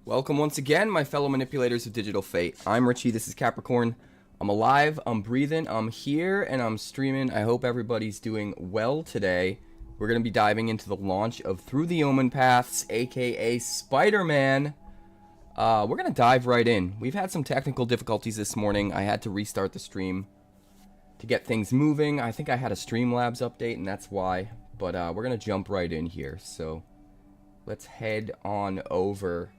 Welcome once again, my fellow manipulators of digital fate. I'm Richie, this is Capricorn. I'm alive, I'm breathing, I'm here, and I'm streaming. I hope everybody's doing well today. We're going to be diving into the launch of Through the Omenpaths, aka Spider-Man. We're going to dive right in. We've had some technical difficulties this morning. I had to restart the stream to get things moving. I think I had a Streamlabs update, and that's why. But we're going to jump right in here. So let's head on over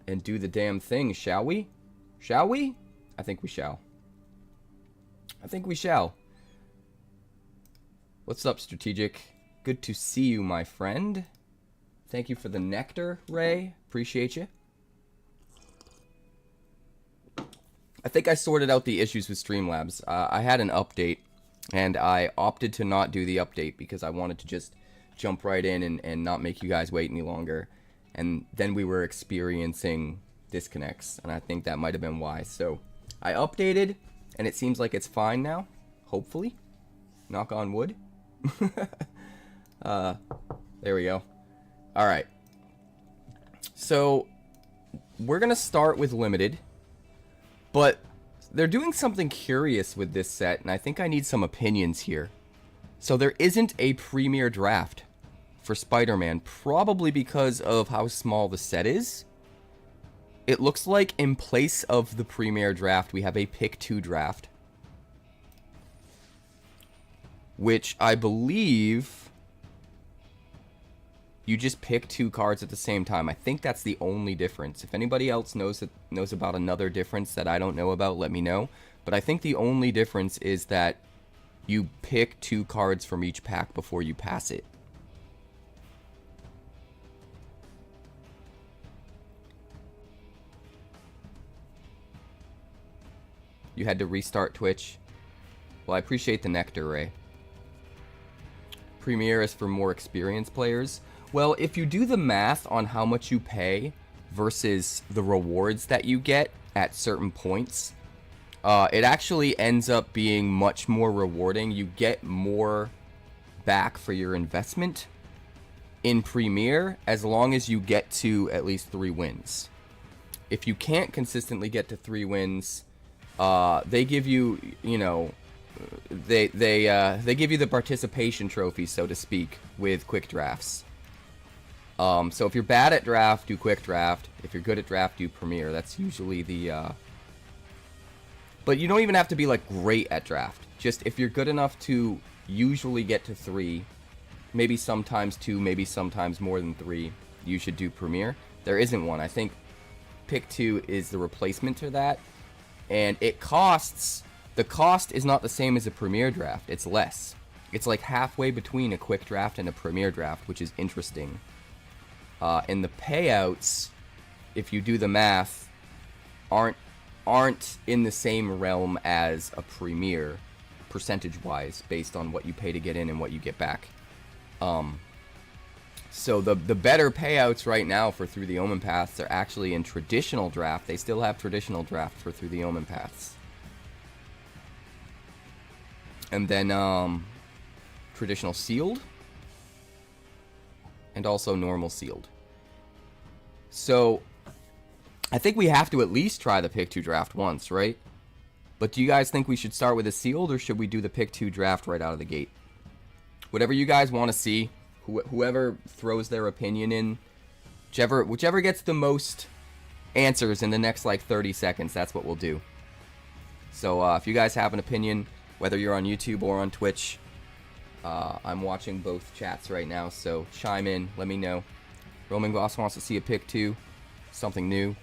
and do the damn thing, shall we? Shall we? I think we shall. I think we shall. What's up, Strategic? Good to see you, my friend. Thank you for the nectar, Ray. Appreciate you. I think I sorted out the issues with Streamlabs. I had an update, and I opted to not do the update because I wanted to just jump right in and not make you guys wait any longer. And then we were experiencing disconnects, and I think that might have been why. So I updated, and it seems like it's fine now, hopefully. Knock on wood. There we go. Alright. So we're going to start with Limited, but they're doing something curious with this set, and I think I need some opinions here. So there isn't a Premier Draft for Spider-Man, probably because of how small the set is. It looks like in place of the Premier Draft, we have a Pick 2 draft, which I believe you just pick 2 cards at the same time. I think that's the only difference. If anybody else knows about another difference that I don't know about, let me know. But I think the only difference is that you pick 2 cards from each pack before you pass it. You had to restart Twitch. Well, I appreciate the nectar, Ray. Premier is for more experienced players. Well, if you do the math on how much you pay versus the rewards that you get at certain points, it actually ends up being much more rewarding. You get more back for your investment in Premier as long as you get to at least 3 wins. If you can't consistently get to 3 wins, they give you, you know, they give you the participation trophy, so to speak, with quick drafts. So if you're bad at draft, do quick draft. If you're good at draft, do Premier. That's usually the, but you don't even have to be, like, great at draft. Just if you're good enough to usually get to 3, maybe sometimes 2, maybe sometimes more than 3, you should do Premier. There isn't one. I think Pick 2 is the replacement to that. And it costs, the cost is not the same as a Premier Draft. It's less. It's like halfway between a quick draft and a Premier Draft, which is interesting. And the payouts, if you do the math, aren't in the same realm as a Premier, percentage-wise, based on what you pay to get in and what you get back. So the better payouts right now for Through the Omenpaths are actually in traditional draft. They still have traditional draft for Through the Omenpaths. And then traditional sealed. And also normal sealed. So I think we have to at least try the Pick 2 draft once, right? But do you guys think we should start with a sealed, or should we do the Pick 2 draft right out of the gate? Whatever you guys want to see. Whoever throws their opinion in, whichever gets the most answers in the next like 30 seconds, that's what we'll do. So if you guys have an opinion, whether you're on YouTube or on Twitch, I'm watching both chats right now, so chime in, let me know. Roman Goss wants to see a Pick 2, something new.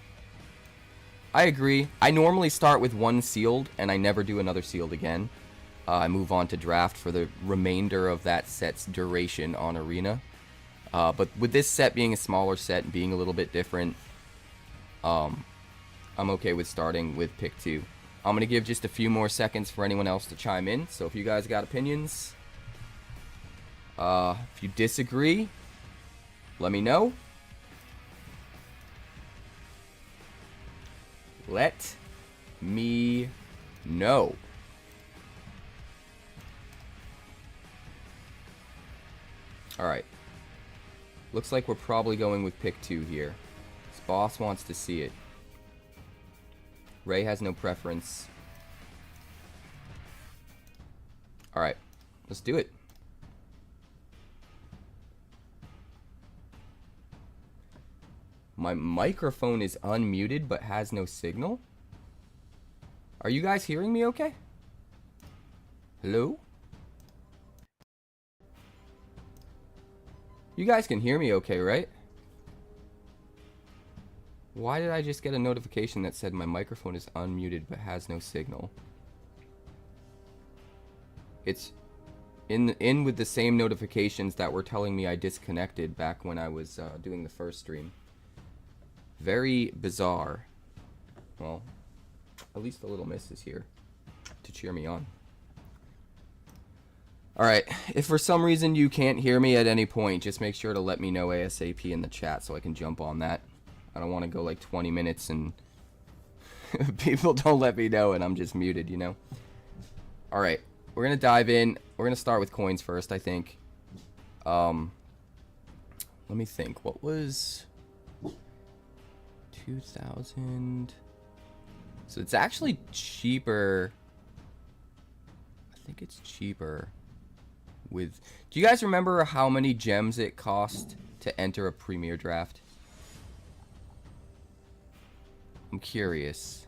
I agree. I normally start with 1 sealed, and I never do another sealed again. I move on to draft for the remainder of that set's duration on Arena. But with this set being a smaller set and being a little bit different, I'm okay with starting with Pick 2. I'm going to give just a few more seconds for anyone else to chime in. So if you guys got opinions, if you disagree, let me know. Let me know. Alright. Looks like we're probably going with pick 2 here. Boss wants to see it. Ray has no preference. Alright, let's do it. My microphone is unmuted but has no signal. Are you guys hearing me okay? Hello? You guys can hear me okay, right? Why did I just get a notification that said my microphone is unmuted but has no signal? It's in with the same notifications that were telling me I disconnected back when I was doing the first stream. Very bizarre. Well, at least the little miss is here to cheer me on. Alright, if for some reason you can't hear me at any point, just make sure to let me know ASAP in the chat so I can jump on that. I don't want to go like 20 minutes and people don't let me know and I'm just muted, you know? Alright, we're going to dive in. We're going to start with coins first, I think. Let me think. What was... 2,000... So it's actually cheaper. I think it's cheaper with... Do you guys remember how many gems it cost to enter a premier draft? I'm curious.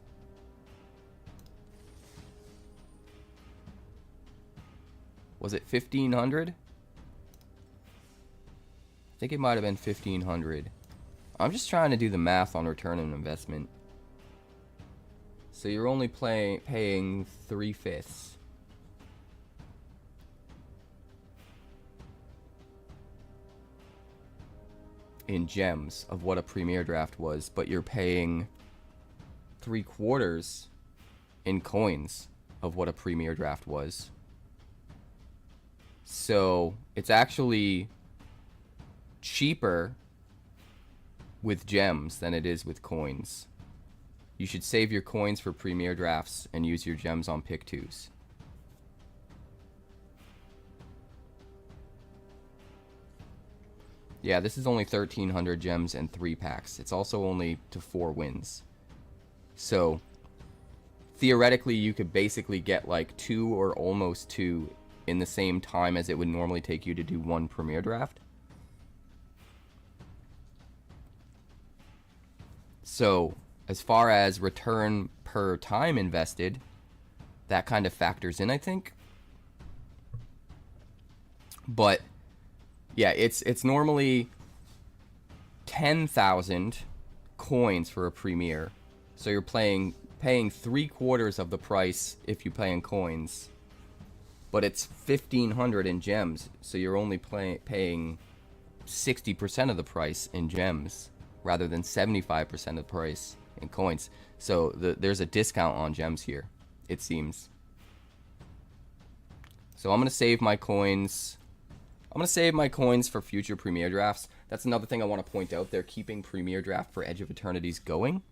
Was it 1,500? I think it might have been 1,500. I'm just trying to do the math on return on investment. So you're only paying 3/5 in gems of what a premier draft was, but you're paying 3/4 in coins of what a premier draft was. So it's actually cheaper with gems than it is with coins. You should save your coins for premier drafts and use your gems on pick 2s. Yeah, this is only 1,300 gems and 3 packs. It's also only to 4 wins. So, theoretically, you could basically get like 2 or almost 2 in the same time as it would normally take you to do 1 premier draft. So, as far as return per time invested, that kind of factors in, I think. But yeah, it's normally 10,000 coins for a premier. So you're paying 3/4 of the price if you play in coins. But it's 1,500 in gems, so you're only paying 60% of the price in gems rather than 75% of the price in coins. So there's a discount on gems here, it seems. So I'm going to save my coins. I'm going to save my coins for future premier drafts. That's another thing I want to point out. They're keeping premier draft for Edge of Eternities going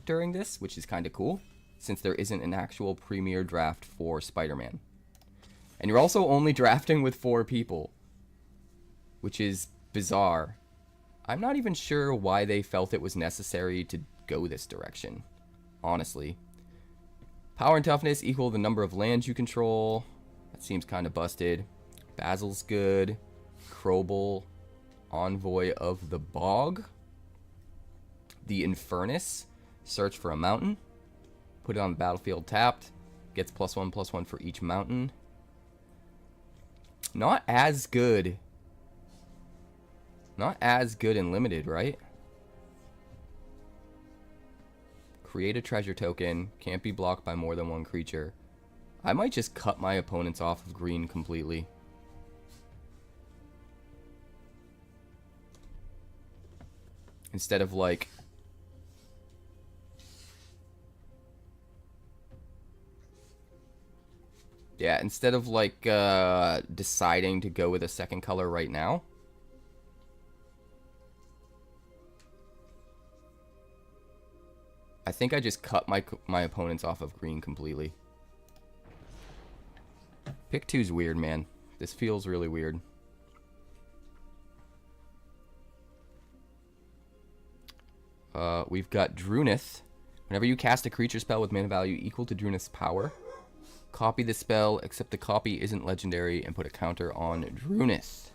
during this, which is kind of cool, since there isn't an actual premier draft for Spider-Man. And you're also only drafting with 4 people, which is bizarre. I'm not even sure why they felt it was necessary to go this direction, honestly. Power and toughness equal the number of lands you control. That seems kind of busted. Basil's good. Crobel, Envoy of the Bog. The Infernus, search for a mountain. Put it on the battlefield tapped. Gets +1/+1 for each mountain. Not as good. Not as good in limited, right? Create a treasure token. Can't be blocked by more than 1 creature. I might just cut my opponents off of green completely. Instead of like... Yeah, instead of like deciding to go with a second color right now. I think I just cut my opponents off of green completely. Pick 2's weird, man. This feels really weird. We've got Drunith. Whenever you cast a creature spell with mana value equal to Drunith's power, copy the spell, except the copy isn't legendary, and put a counter on Drunith.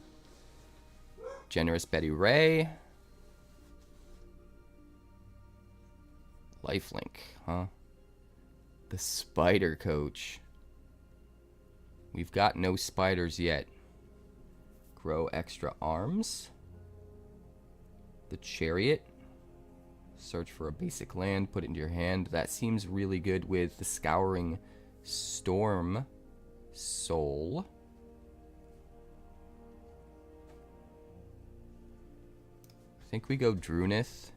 Generous Betty Ray. Lifelink, huh? The Spider Coach. We've got no spiders yet. Grow extra arms. The Chariot. Search for a basic land, put it into your hand. That seems really good with the Scouring Storm Soul. I think we go Drunith.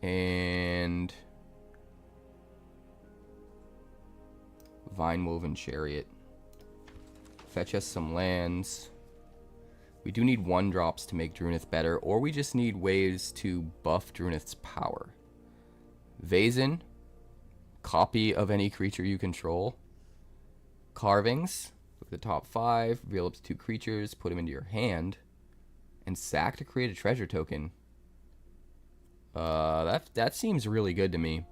And Vine-Woven Chariot. Fetch us some lands. We do need 1-drops to make Drunith better, or we just need ways to buff Drunith's power. Vazen. Copy of any creature you control. Carvings. Look at the top 5. Reveal up to 2 creatures. Put them into your hand. And sack to create a treasure token. That seems really good to me.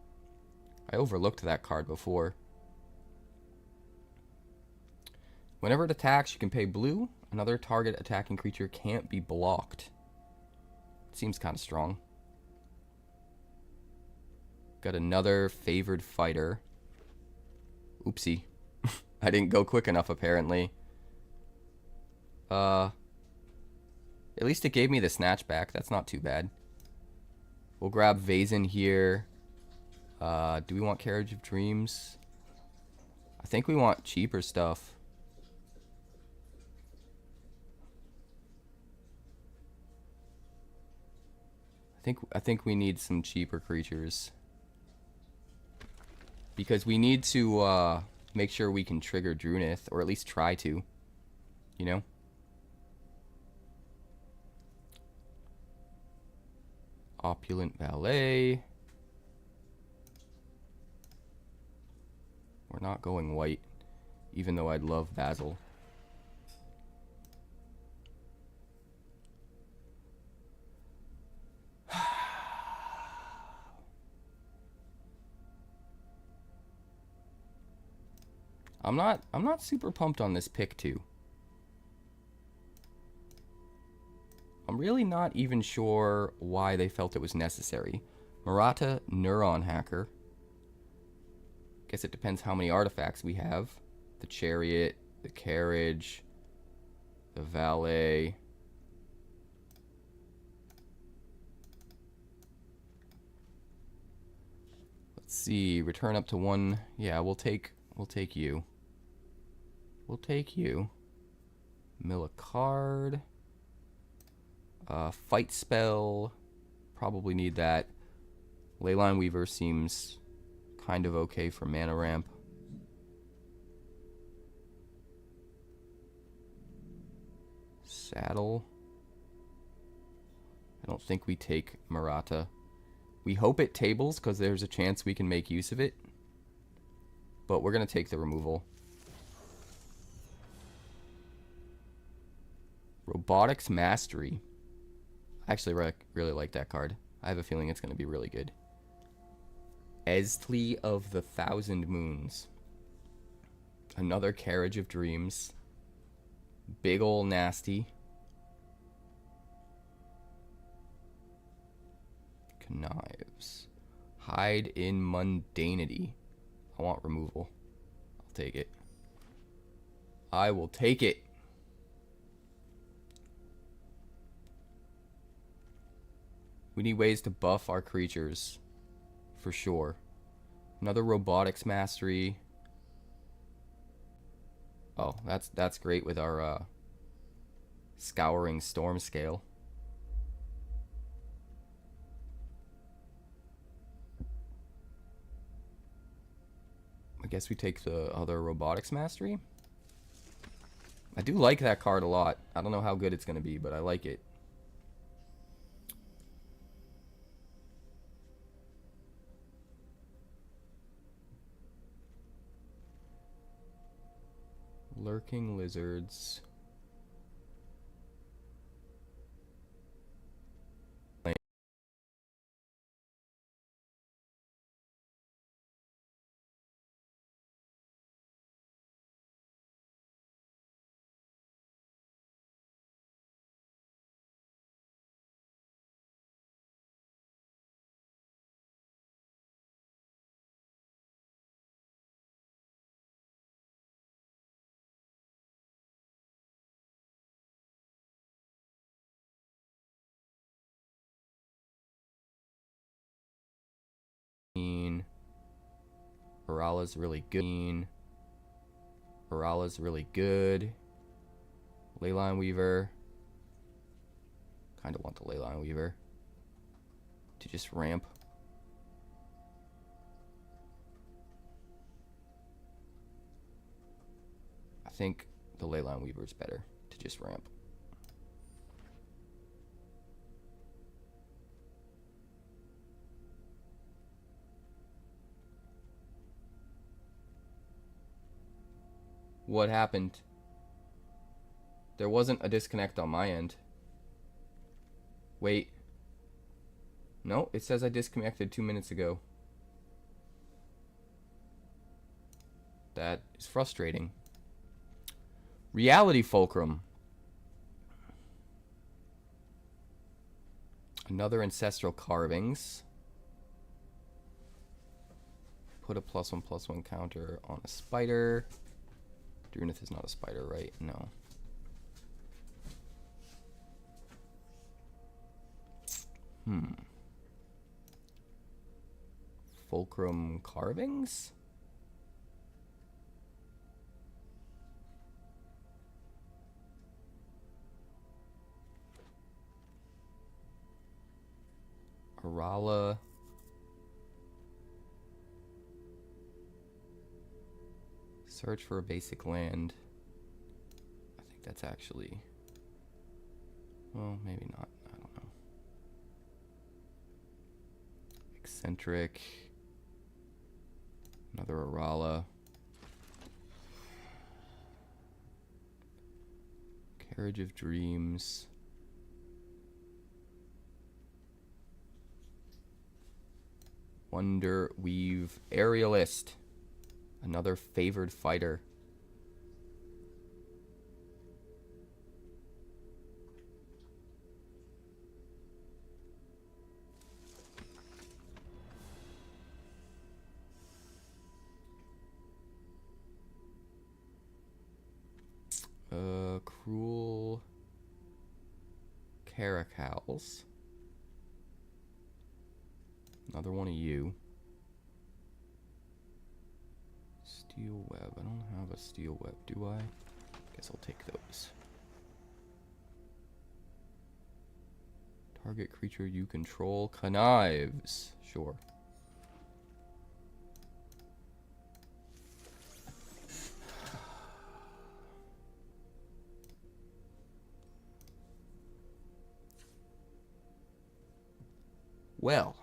I overlooked that card before. Whenever it attacks, you can pay blue. Another target attacking creature can't be blocked. Seems kind of strong. Got another favored fighter. Oopsie. I didn't go quick enough, apparently. At least it gave me the snatch back. That's not too bad. We'll grab Vazen here. Do we want Carriage of Dreams? I think we want cheaper stuff. I think we need some cheaper creatures. Because we need to make sure we can trigger Drunith, or at least try to. You know? Opulent Valet. We're not going white, even though I'd love Basil. I'm not super pumped on this pick too. I'm really not even sure why they felt it was necessary. Murata, Neuron Hacker. Guess it depends how many artifacts we have. The Chariot, the Carriage, the Valet. Let's see, return up to 1. Yeah, we'll take you. We'll take you. Mill a card. Fight spell. Probably need that. Leyline Weaver seems kind of okay for mana ramp. Saddle. I don't think we take Murata. We hope it tables because there's a chance we can make use of it. But we're going to take the removal. Robotics Mastery. I actually really like that card. I have a feeling it's going to be really good. Esli of the Thousand Moons. Another Carriage of Dreams. Big ol' nasty. Knives. Hide in Mundanity. I want removal. I'll take it. I will take it. We need ways to buff our creatures. For sure. Another Robotics Mastery. Oh, that's great with our Scouring Storm Scale. I guess we take the other Robotics Mastery. I do like that card a lot. I don't know how good it's going to be, but I like it. Lurking Lizards. Orala's really good. Orala's really good. Leyline Weaver. Kind of want the Leyline Weaver to just ramp. I think the Leyline Weaver is better to just ramp. What happened? There wasn't a disconnect on my end. Wait. No, it says I disconnected 2 minutes ago. That is frustrating. Reality Fulcrum. Another Ancestral Carvings. Put a +1/+1 counter on a spider. Drunith is not a spider, right? No. Fulcrum Carvings? Orala. Search for a basic land. I think that's actually... Well, maybe not. I don't know. Eccentric. Another Orala. Carriage of Dreams. Wonder Weave. Aerialist. Another favored fighter. Cruel Caracals. Another one of you. Steel Web. I don't have a Steel Web, do I? Guess I'll take those. Target creature you control. Connives. Sure. Well.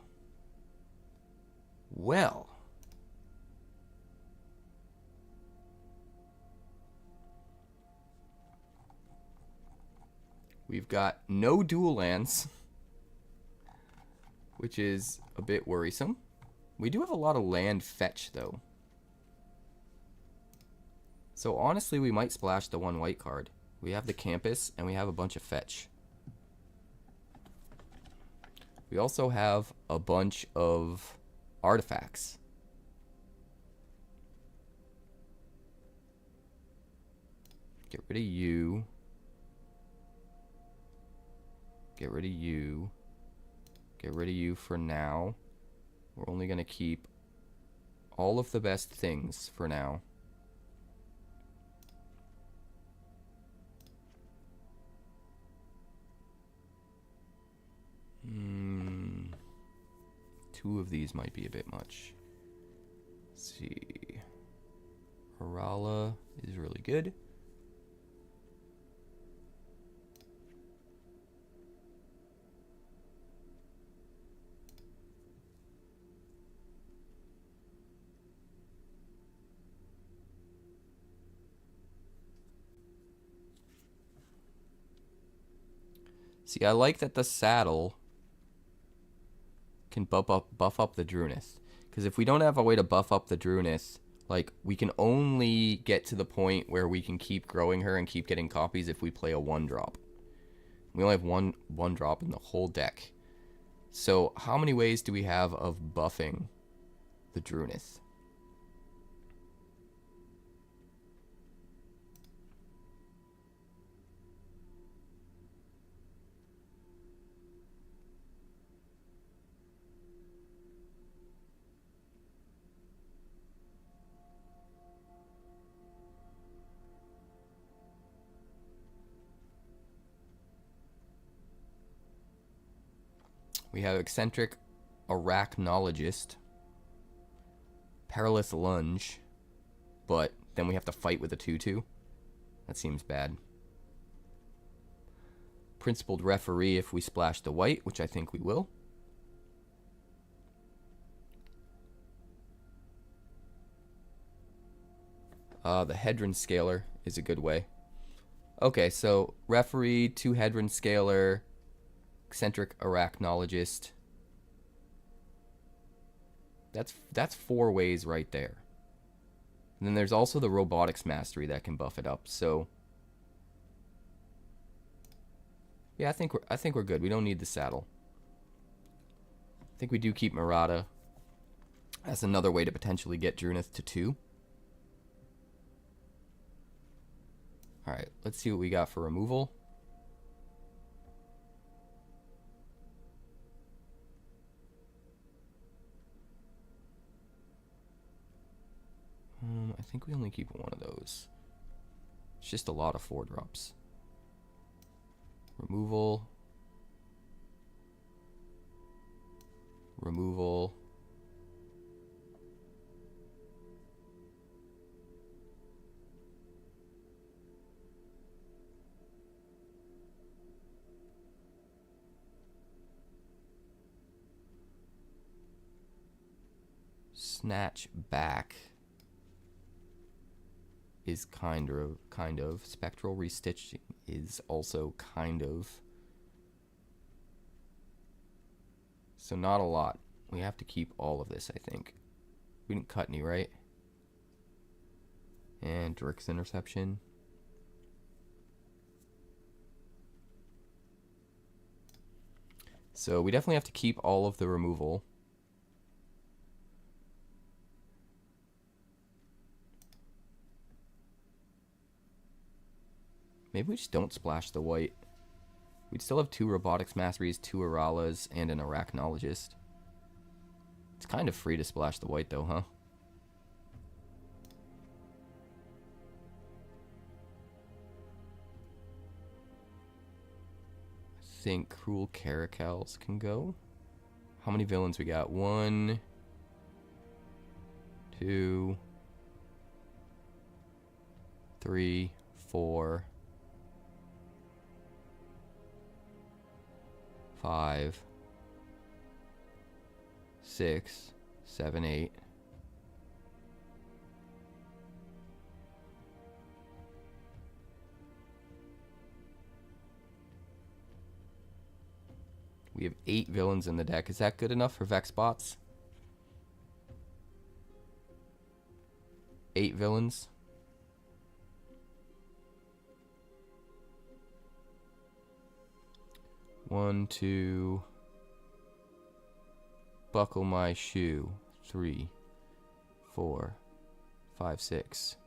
We've got no dual lands, which is a bit worrisome. We do have a lot of land fetch, though. So honestly, we might splash the 1 white card. We have the campus, and we have a bunch of fetch. We also have a bunch of artifacts. Get rid of you. Get rid of you. Get rid of you for now. We're only going to keep all of the best things for now. Two of these might be a bit much. Let's see. Orala is really good. See, I like that the saddle can buff up the Drunith. Because if we don't have a way to buff up the Drunith, like, we can only get to the point where we can keep growing her and keep getting copies if we play a 1-drop. We only have one drop in the whole deck. So how many ways do we have of buffing the Drunith? We have eccentric arachnologist, perilous lunge, but then we have to fight with a 2/2. That seems bad. Principled referee if we splash the white, which I think we will. The Hedron Scaler is a good way. Okay, so referee, 2 Hedron Scaler, eccentric arachnologist. That's 4 ways right there. And then there's also the robotics mastery that can buff it up. So yeah, I think we're good. We don't need the saddle. I think we do keep Murata. That's another way to potentially get Drunith to 2. Alright, let's see what we got for removal. I think we only keep one of those. It's just a lot of 4-drops. Removal. Removal. Snatch back is kind of. Spectral restitching is also kind of. So not a lot. We have to keep all of this, I think. We didn't cut any, right? And Drick's interception. So we definitely have to keep all of the removal. Maybe we just don't splash the white. We'd still have 2 robotics masteries, 2 Aralas, and an arachnologist. It's kind of free to splash the white though, huh? I think Cruel Caracals can go. How many villains we got? 1, 2, 3, 4, 5, 6, 7, 8. We have 8 villains in the deck. Is that good enough for Vex bots? 8 villains. One, 2. Buckle my shoe. 3, 4, 5, 6.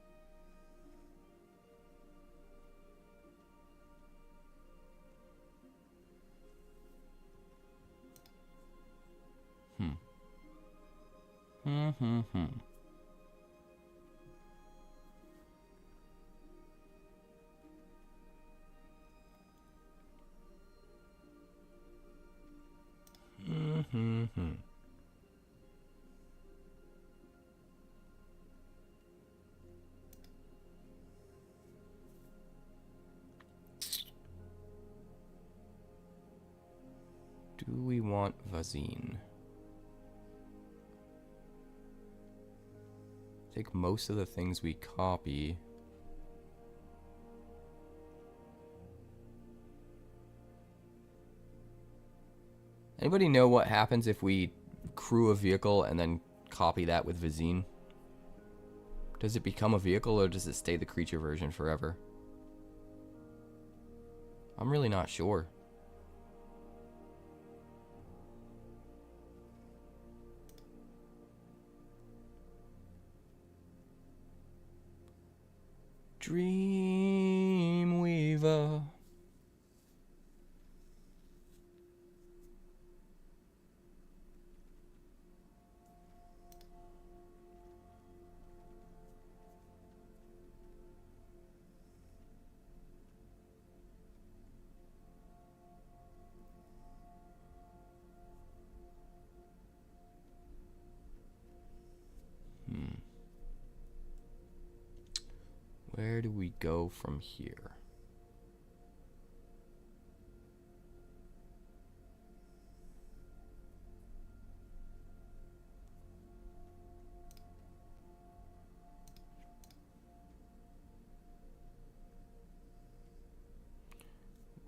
Do we want Vazine? Take most of the things we copy. Anybody know what happens if we crew a vehicle and then copy that with Vazine? Does it become a vehicle or does it stay the creature version forever? I'm really not sure. Dreamweaver. Where do we go from here?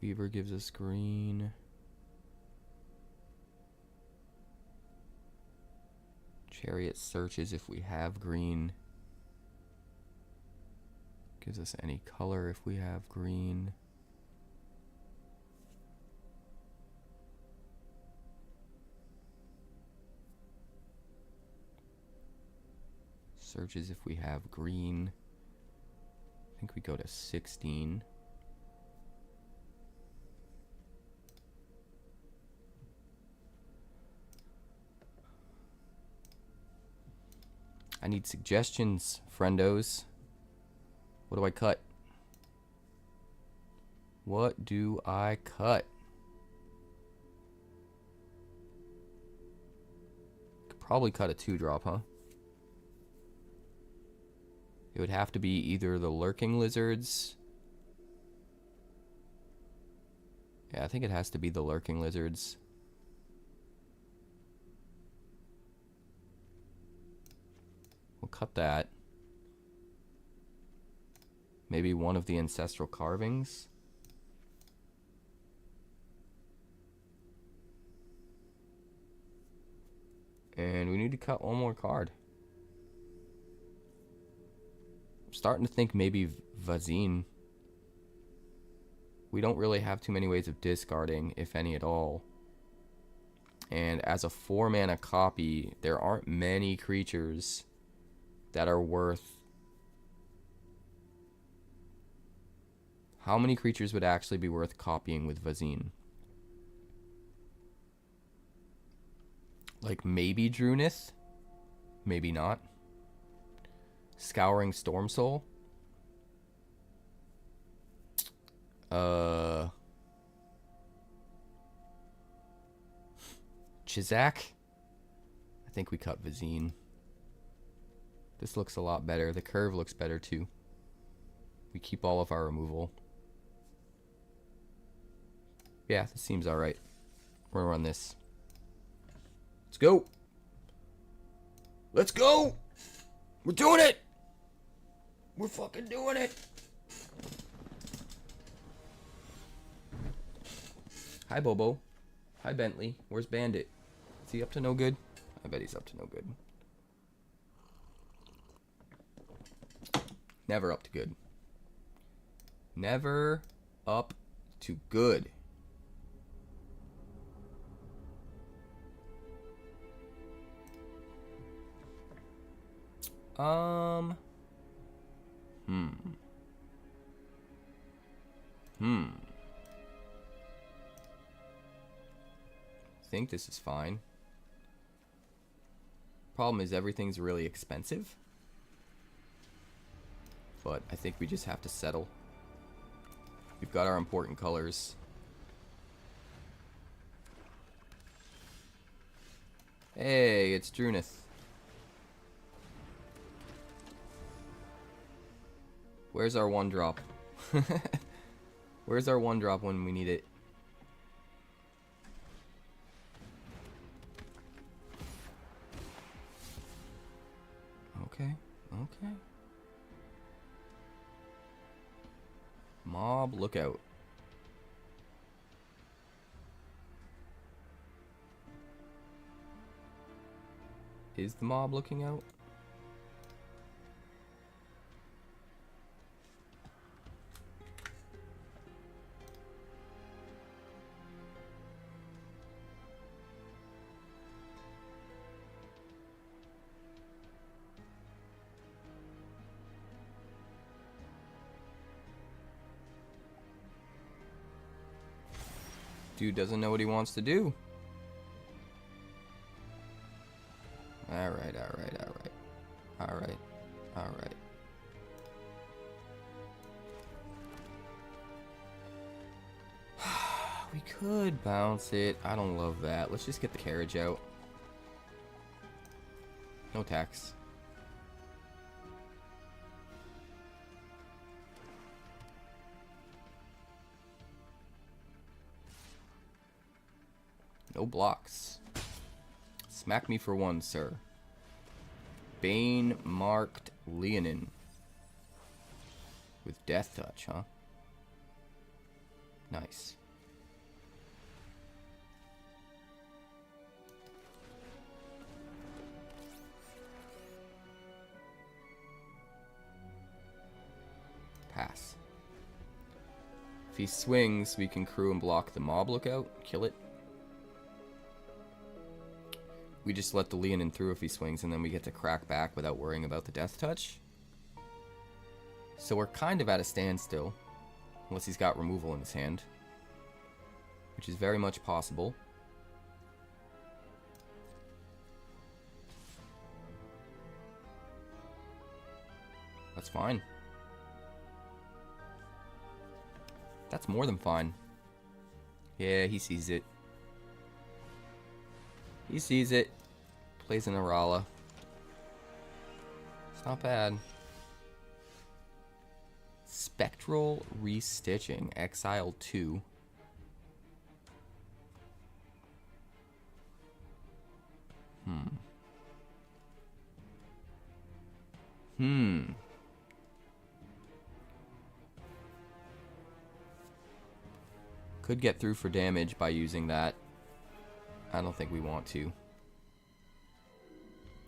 Weaver gives us green. Chariot searches if we have green. Gives us any color if we have green. Searches if we have green. I think we go to 16. I need suggestions, friendos. What do I cut? What do I cut? Could probably cut a 2-drop, huh? It would have to be either the lurking lizards. Yeah, I think it has to be the lurking lizards. We'll cut that. Maybe one of the ancestral carvings. And we need to cut one more card. I'm starting to think maybe Vazine. We don't really have too many ways of discarding, if any at all. And as a 4-mana copy, there aren't many creatures that are worth... How many creatures would actually be worth copying with Vazine? Like maybe Drunith? Maybe not. Scouring Stormsoul? Chizak? I think we cut Vazine. This looks a lot better. The curve looks better too. We keep all of our removal. Yeah, this seems alright. We're gonna run this. Let's go! Let's go! We're doing it! We're fucking doing it! Hi, Bobo. Hi, Bentley. Where's Bandit? Is he up to no good? I bet he's up to no good. Never up to good. Never up to good. I think this is fine. Problem is everything's really expensive. But I think we just have to settle. We've got our important colors. Hey, it's Drunith. Where's our 1-drop? Where's our 1-drop when we need it? Okay, okay. Mob, look out. Is the mob looking out? Dude doesn't know what he wants to do. Alright, alright, alright. Alright, alright. We could bounce it. I don't love that. Let's just get the carriage out. No tax. No blocks. Smack me for one, sir. Bane marked Leonin. With Death Touch, huh? Nice. Pass. If he swings, we can crew and block the mob lookout. Kill it. We just let the Leonin through if he swings, and then we get to crack back without worrying about the Death Touch. So we're kind of at a standstill. Unless he's got removal in his hand. Which is very much possible. That's fine. That's more than fine. Yeah, he sees it. He sees it. Plays an Arala. It's not bad. Spectral Restitching. Exile 2. Could get through for damage by using that. I don't think we want to.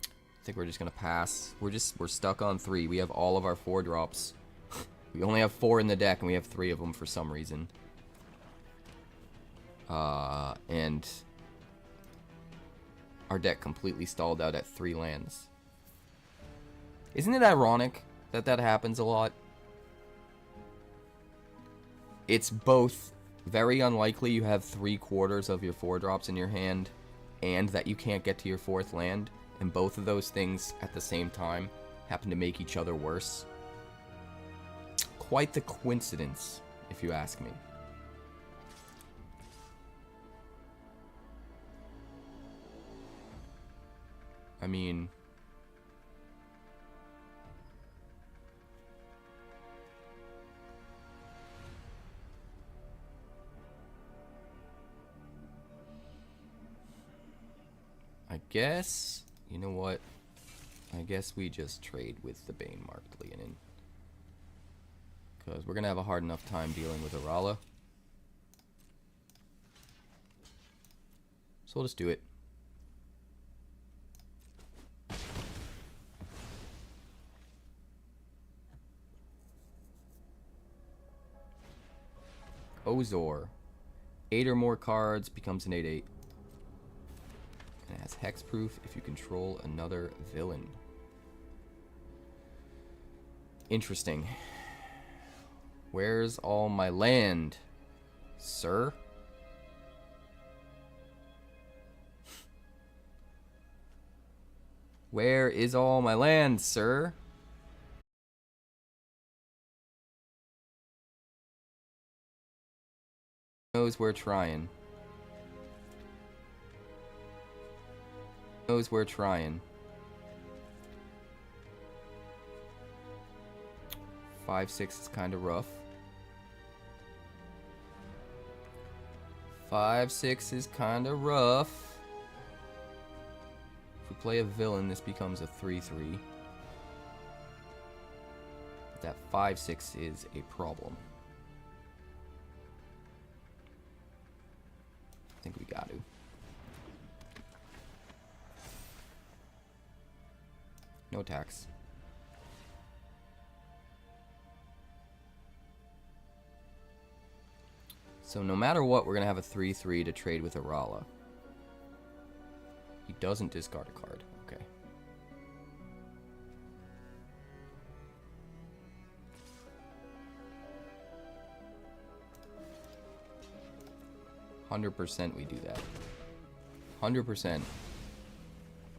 I think we're just gonna pass. We're stuck on 3. We have all of our 4 drops. We only have 4 in the deck, and we have 3 of them for some reason. And our deck completely stalled out at 3 lands. Isn't it ironic that that happens a lot? It's both very unlikely you have 3/4 of your 4 drops in your hand, and that you can't get to your 4th land, and both of those things at the same time happen to make each other worse. Quite the coincidence, if you ask me. I mean, I guess, you know what? I guess we just trade with the Bane marked Leonin. Because we're going to have a hard enough time dealing with Arala. So we'll just do it. Ozor. 8 or more cards becomes an 8/8. And it has hexproof if you control another villain. Interesting. Where's all my land, sir? Where is all my land, sir? Knows we're trying. Knows we're trying. 5/6 is kind of rough. 5/6 is kind of rough. If we play a villain, this becomes a 3/3. That 5/6 is a problem. I think we got to. No tax. So no matter what, we're going to have a 3/3 to trade with Arala. He doesn't discard a card. Okay. %, we do that. 100%.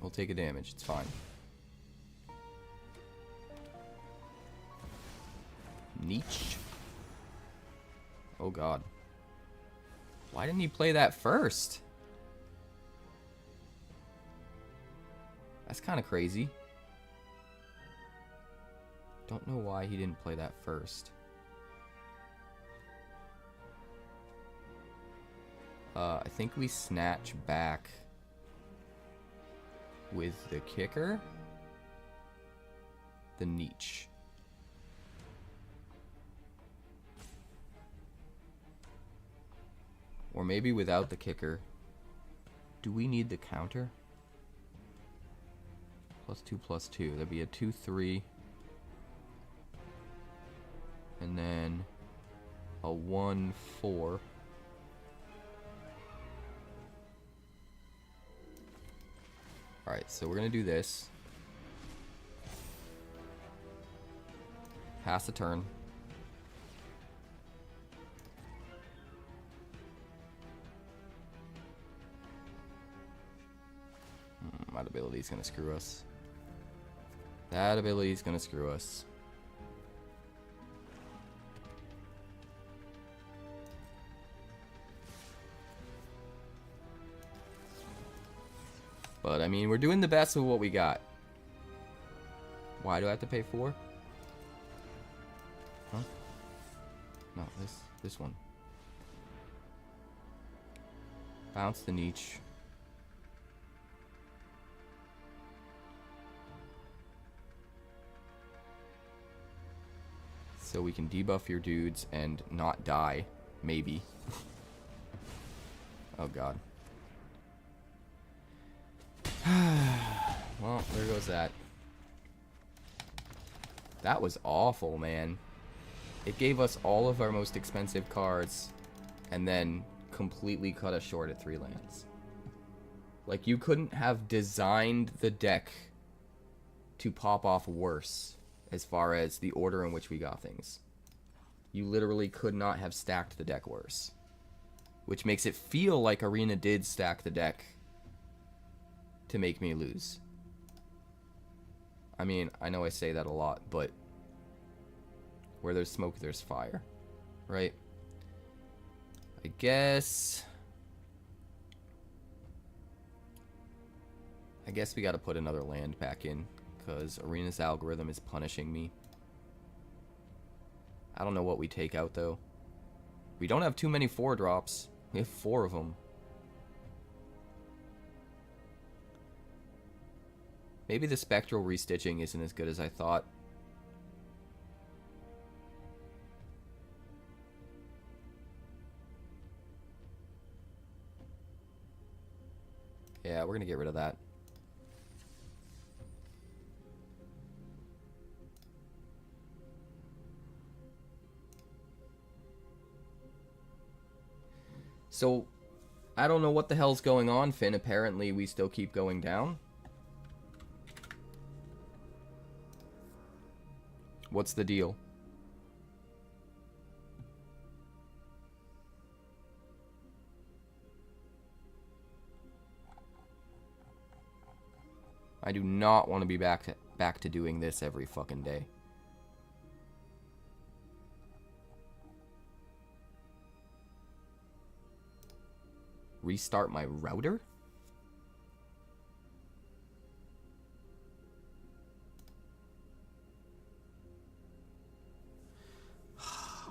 We'll take a damage. It's fine. Niche. Oh god. Why didn't he play that first? That's kind of crazy. Don't know why he didn't play that first. I think we snatch back with the kicker. The niche. Or maybe without the kicker. Do we need the counter? +2/+2. That'd be a 2/3. And then a 1/4. Alright, so we're gonna do this. Pass the turn. That ability's gonna screw us. That ability's gonna screw us. But, I mean, we're doing the best with what we got. Why do I have to pay 4? Huh? No, this one. Bounce the niche. So we can debuff your dudes and not die. Maybe. Oh, God. Well, there goes that. That was awful, man. It gave us all of our most expensive cards and then completely cut us short at 3 lands. Like, you couldn't have designed the deck to pop off worse as far as the order in which we got things. You literally could not have stacked the deck worse. Which makes it feel like Arena did stack the deck to make me lose. I mean, I know I say that a lot, but where there's smoke, there's fire, right? I guess we gotta put another land back in, because Arena's algorithm is punishing me. I don't know what we take out, though. We don't have too many 4-drops. We have 4 of them. Maybe the spectral restitching isn't as good as I thought. Yeah, we're gonna get rid of that. So, I don't know what the hell's going on, Finn. Apparently, we still keep going down. What's the deal? I do not want to be back to doing this every fucking day. Restart my router?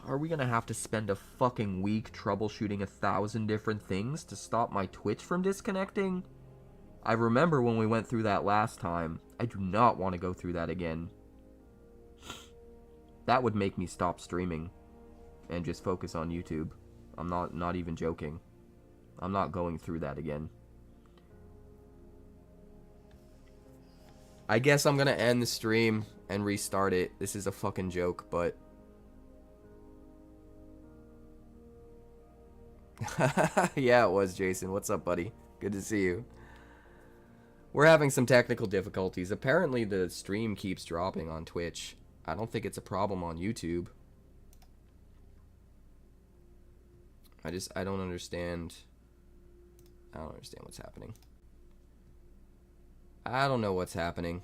Are we gonna have to spend a fucking week troubleshooting 1,000 different things to stop my Twitch from disconnecting? I remember when we went through that last time. I do not want to go through that again. That would make me stop streaming and just focus on YouTube. I'm not even joking. I'm not going through that again. I guess I'm gonna end the stream and restart it. This is a fucking joke, but... Yeah, it was, Jason. What's up, buddy? Good to see you. We're having some technical difficulties. Apparently the stream keeps dropping on Twitch. I don't think it's a problem on YouTube. I don't understand. I don't understand what's happening. I don't know what's happening.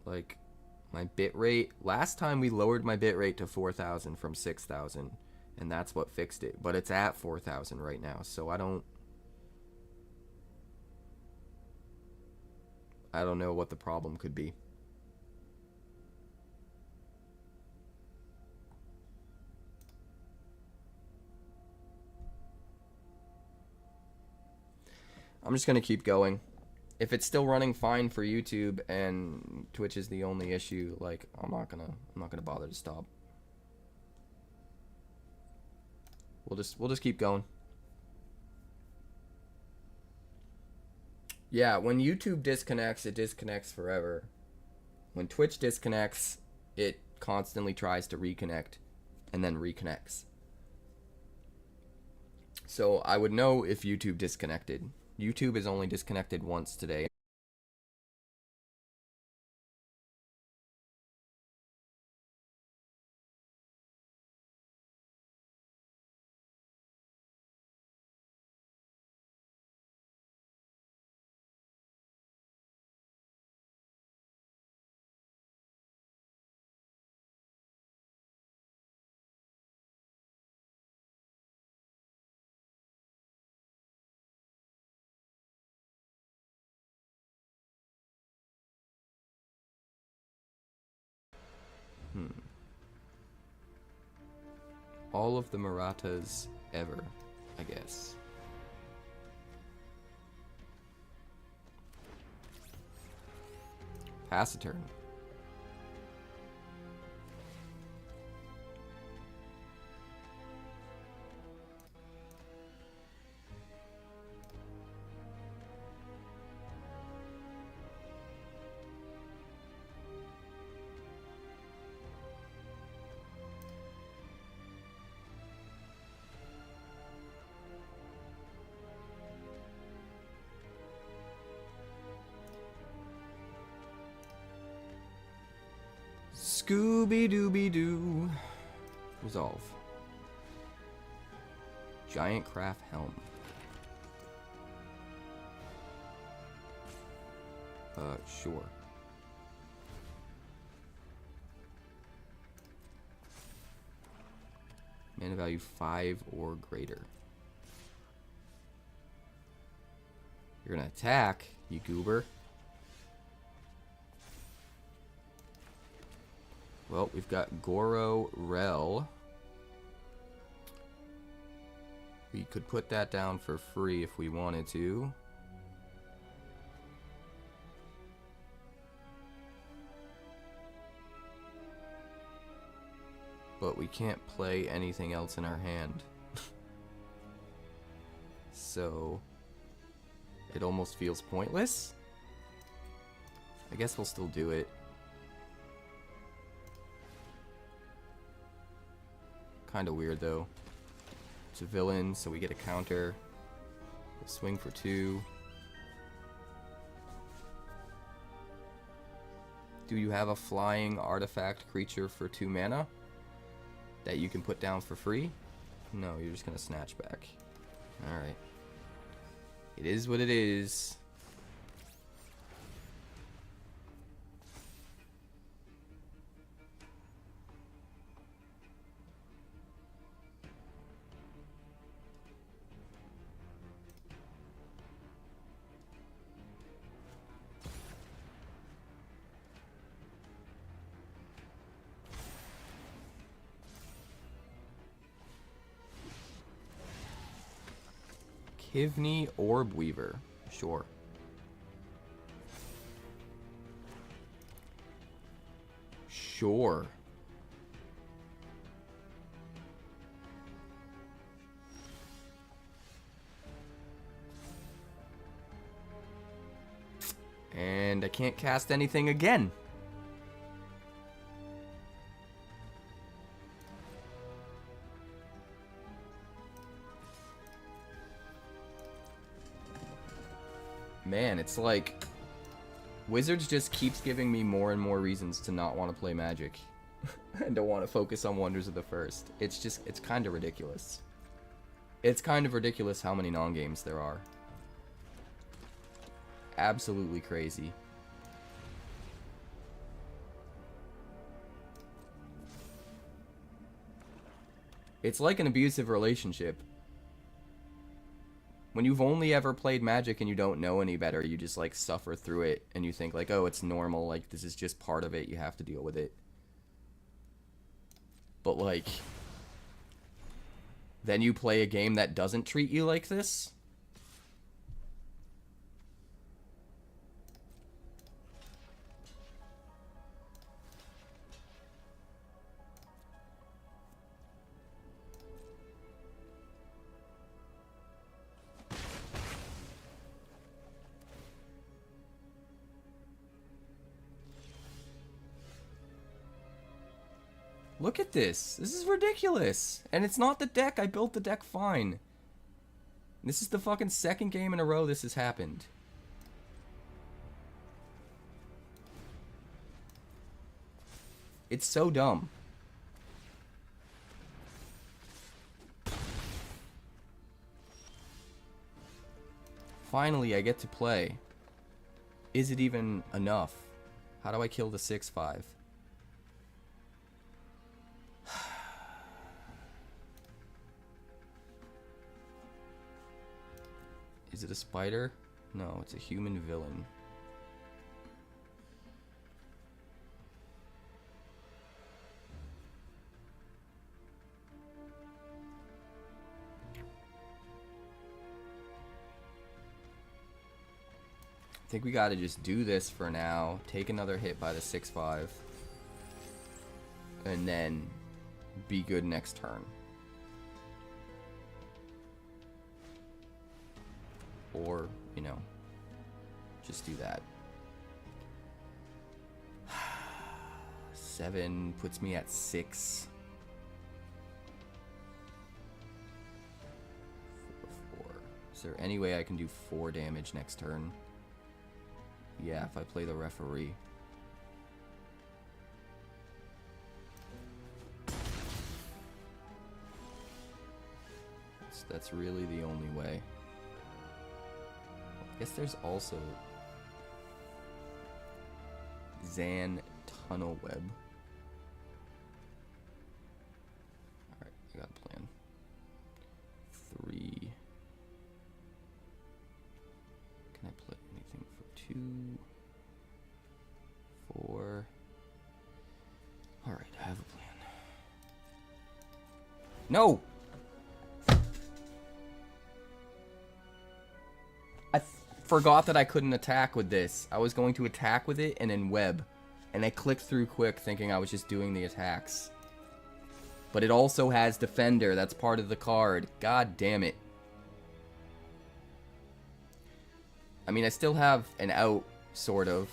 Like, my bitrate... Last time we lowered my bitrate to 4,000 from 6,000. And that's what fixed it. But it's at 4,000 right now. So I don't know what the problem could be. I'm just gonna keep going. If it's still running fine for YouTube and Twitch is the only issue, like I'm not gonna bother to stop. We'll just keep going. Yeah, when YouTube disconnects, it disconnects forever. When Twitch disconnects, it constantly tries to reconnect and then reconnects. So I would know if YouTube disconnected. YouTube is only disconnected once today. All of the Marathas ever, I guess. Pass a turn. Scooby-Dooby-Doo. Resolve. Giant craft helm. Sure. Mana value 5 or greater. You're gonna attack, you goober. Well, we've got Goro Rel. We could put that down for free if we wanted to. But we can't play anything else in our hand. So it almost feels pointless. I guess we'll still do it. Kind of weird though. It's a villain, so we get a counter. We'll swing for 2. Do you have a flying artifact creature for 2 mana that you can put down for free? No, you're just gonna snatch back. Alright. It is what it is. Kivney Orb Weaver. Sure. Sure. And I can't cast anything again. Man, it's like Wizards just keeps giving me more and more reasons to not want to play Magic and to want to focus on Wonders of the First. It's kind of ridiculous. It's kind of ridiculous how many non-games there are. Absolutely crazy. It's like an abusive relationship. When you've only ever played Magic and you don't know any better, you just like suffer through it and you think like, oh, it's normal, like this is just part of it, you have to deal with it. But like, then you play a game that doesn't treat you like this? Look at this. This is ridiculous. And it's not the deck. I built the deck fine. This is the fucking second game in a row this has happened. It's so dumb. Finally, I get to play. Is it even enough? How do I kill the 6/5? Is it a spider? No, it's a human villain. I think we gotta just do this for now. Take another hit by the 6/5. And then be good next turn. Or, you know, just do that. 7 puts me at 6. 4, 4. Is there any way I can do 4 damage next turn? Yeah, if I play the referee. That's really the only way. I guess there's also Zan Tunnel Web. Alright, I got a plan. 3. Can I play anything for 2? 4. Alright, I have a plan. No! I forgot that I couldn't attack with this. I was going to attack with it and then web. And I clicked through quick thinking I was just doing the attacks. But it also has Defender. That's part of the card. God damn it. I mean, I still have an out, sort of.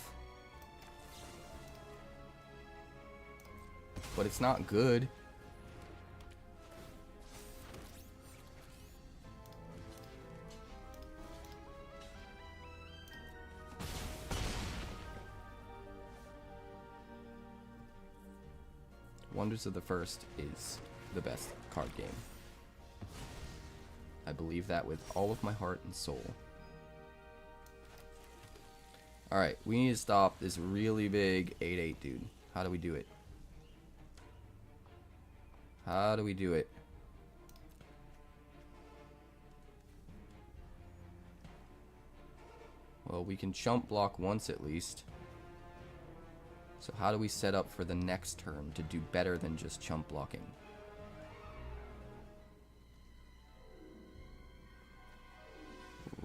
But it's not good. Wonders of the First is the best card game. I believe that with all of my heart and soul. Alright, we need to stop this really big 8/8 dude. How do we do it? How do we do it? Well, we can chump block once at least. So how do we set up for the next turn to do better than just chump blocking?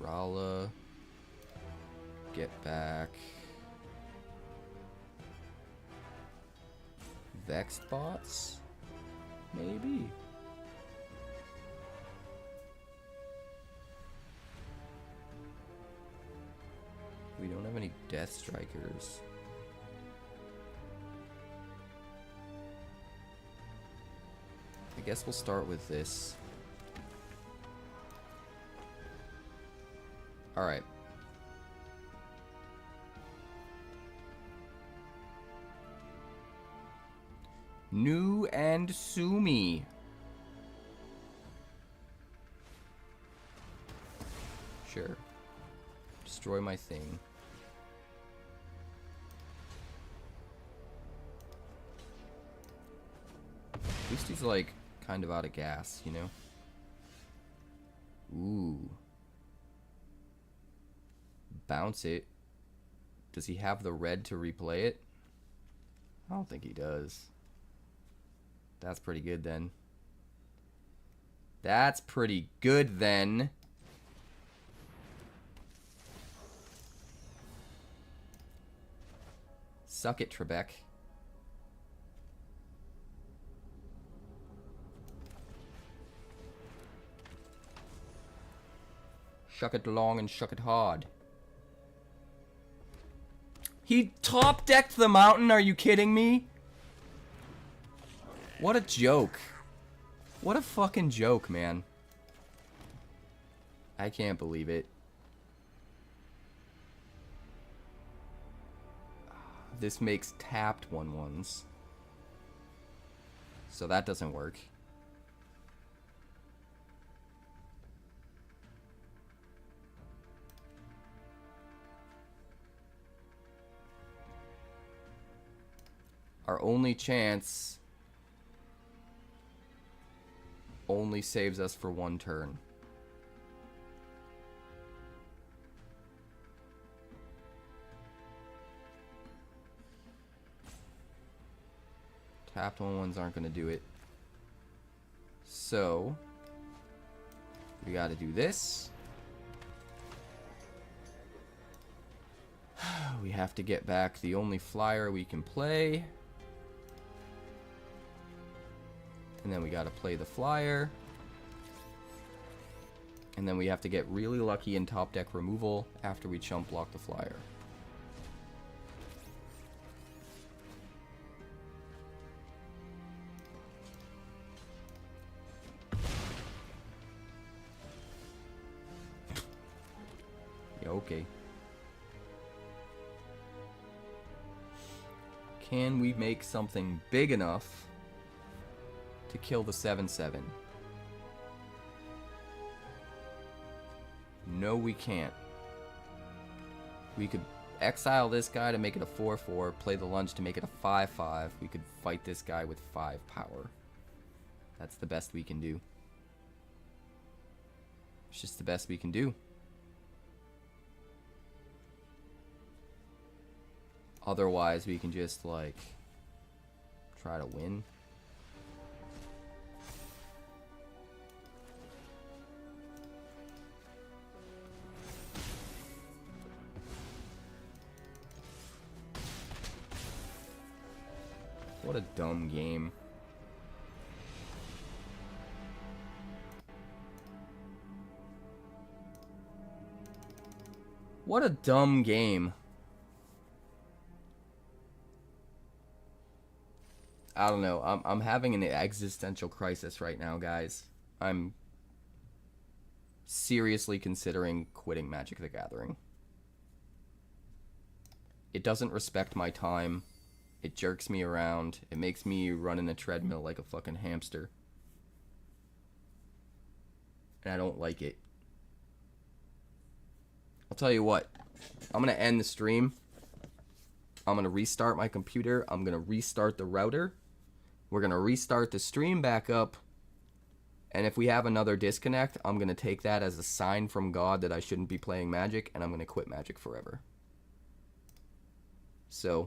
Rala. Get back. Vexed bots? Maybe. We don't have any Death Strikers. I guess we'll start with this. Alright. New and Sumi. Sure. Destroy my thing. At least he's like kind of out of gas, you know? Ooh. Bounce it. Does he have the red to replay it? I don't think he does. That's pretty good then. That's pretty good then. Suck it, Trebek. Shuck it long and shuck it hard. He top-decked the mountain, are you kidding me? What a joke. What a fucking joke, man. I can't believe it. This makes tapped 1/1s. So that doesn't work. Our only chance only saves us for 1 turn. Tapped 1/1s aren't going to do it. So, we got to do this. We have to get back the only flyer we can play. And then we got to play the flyer. And then we have to get really lucky in top deck removal after we chump block the flyer. Yeah, okay. Can we make something big enough to kill the 7/7? No, we can't. We could exile this guy to make it a 4/4, play the lunge to make it a 5/5. We could fight this guy with 5 power. That's the best we can do. It's just the best we can do. Otherwise, we can just, like, try to win. What a dumb game. What a dumb game. I don't know. I'm having an existential crisis right now, guys. I'm seriously considering quitting Magic the Gathering. It doesn't respect my time. It jerks me around. It makes me run in a treadmill like a fucking hamster. And I don't like it. I'll tell you what. I'm going to end the stream. I'm going to restart my computer. I'm going to restart the router. We're going to restart the stream back up. And if we have another disconnect, I'm going to take that as a sign from God that I shouldn't be playing Magic. And I'm going to quit Magic forever. So